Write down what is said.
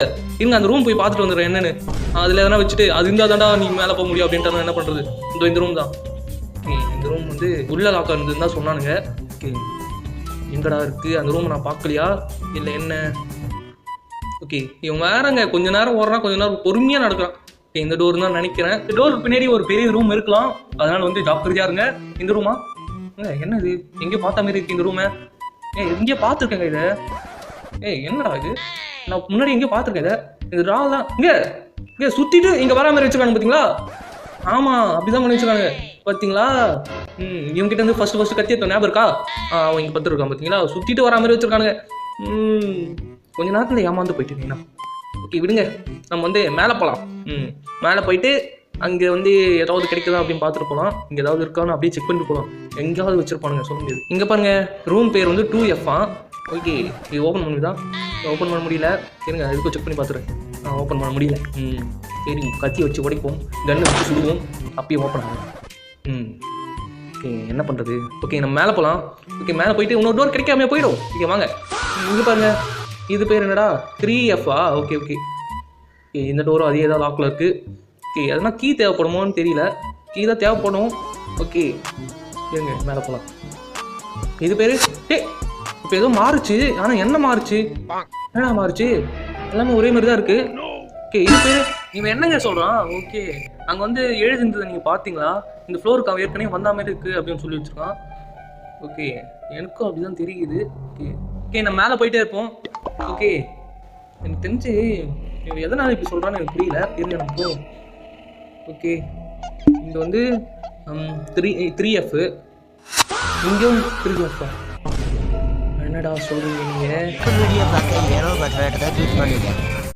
இருங்க அந்த ரூம் போய் பார்த்துட்டு வந்துடுறேன் என்னன்னு. அதில் எதனா வச்சுட்டு அது இருந்தால் தாண்டா நீ மேலே போக முடியும் அப்படின்ட்டு என்ன பண்ணுறது. இந்த ரூம் தான். இந்த ரூம் வந்து உள்ள லாக்காக இருந்ததுன்னு தான் சொன்னானுங்க. ஓகே எங்கடா இருக்குது அந்த ரூம், நான் பார்க்கலையா இல்லை என்ன? ஓகே இவன் வேறங்க கொஞ்ச நேரம் ஓடுறான், கொஞ்ச நேரம் பொறுமையாக நடக்கிறான். ஓகே இந்த டோர் தான் நினைக்கிறேன். இந்த டோருக்கு பின்னாடி ஒரு பெரிய ரூம் இருக்கலாம், அதனால வந்து ஜாக்கிரதையா இருங்க. இந்த ரூமா என்னது எங்கேயோ பார்த்த மாதிரி இருக்கு இந்த ரூமை. எங்கேயோ பார்த்துருக்கேங்க இதை. என்னடா இது, நான் முன்னாடி எங்கேயோ பார்த்துருக்கேன் இதை. இது ரால் தான். இங்கே சுற்றிட்டு இங்கே வரா மாதிரி வச்சுருக்காங்க பார்த்தீங்களா? ஆமாம் அப்படிதான் பண்ணி வச்சுருக்காங்க பார்த்தீங்களா? இவங்ககிட்ட வந்து ஃபஸ்ட்டு கத்தி எடுத்த ஞாபகம் இருக்கா? அவன் இங்கே பார்த்துருக்கான் பார்த்தீங்களா? சுற்றிட்டு வரா மாதிரி வச்சுருக்கானுங்க. கொஞ்ச நேரத்தில் ஏமாந்து போயிட்டு. ஓகே விடுங்க, நம்ம வந்து மேலே போகலாம். மேலே போயிட்டு அங்கே வந்து ஏதாவது கிடைக்குதா அப்படின்னு பார்த்துட்டு போகலாம். இங்கே ஏதாவது இருக்கான்னு அப்படியே செக் பண்ணிட்டு போகலாம். எங்கேயாவது வச்சுருப்பானுங்க சொல்ல முடியாது. இங்கே பாருங்கள் ரூம் பேர் வந்து 2F. ஓகே இது ஓப்பன் பண்ணுதா? ஓப்பன் பண்ண முடியல. சரிங்க இதுக்கும் செக் பண்ணி பார்த்துறேன். ஓப்பன் பண்ண முடியல. சரி கத்தி வச்சு உடைப்போம், கன்று வச்சு சுடுவோம், அப்பயே ஓப்பன் ஆகும். ஓகே என்ன பண்ணுறது? ஓகே நம்ம மேலே போகலாம். ஓகே மேலே போயிட்டு இன்னொரு டோர் கிடைக்காம போயிடும். ஓகே வாங்க. இங்கே பாருங்கள் இது பேர் என்னடா 3F. ஓகே ஓகே இந்த டோரும் அதே தான் லாக்கில் இருக்குது. ஓகே எதனா கீ தேவைப்படுமோன்னு தெரியல. கீ தான் தேவைப்படும். ஓகே இருங்க மேலே போகலாம். இது பேர் இப்போ ஏதோ மாறுச்சு, ஆனால் என்ன மாறுச்சு? என்னடா மாறுச்சு? எல்லாமே ஒரே மாதிரி தான் இருக்குது. ஓகே இது பேர் இவன் என்னங்க சொல்கிறான்? ஓகே அங்கே வந்து எழுதிருந்தது நீங்கள் பார்த்தீங்களா? இந்த ஃப்ளோருக்கு அவன் ஏற்கனவே வந்த மாதிரி இருக்குது அப்படின்னு சொல்லி வச்சுருக்கான். ஓகே எனக்கும் அப்படி தான் தெரியுது. ஓகே ஓகே நம்ம மேலே போயிட்டே இருப்போம். ஓகே எனக்கு தெரிஞ்சு இவன் எதனால் இப்படி சொல்கிறான்னு எனக்கு புரியல. இருங்க நமக்கு. ஓகே இங்கே வந்து 3F, இங்கேயும் 3F. என்னடா சொல்கிறீங்க நீங்கள்? வீடியோ பார்க்க ஏரோ பட்டன் யூஸ் பண்ணிட்டேன்.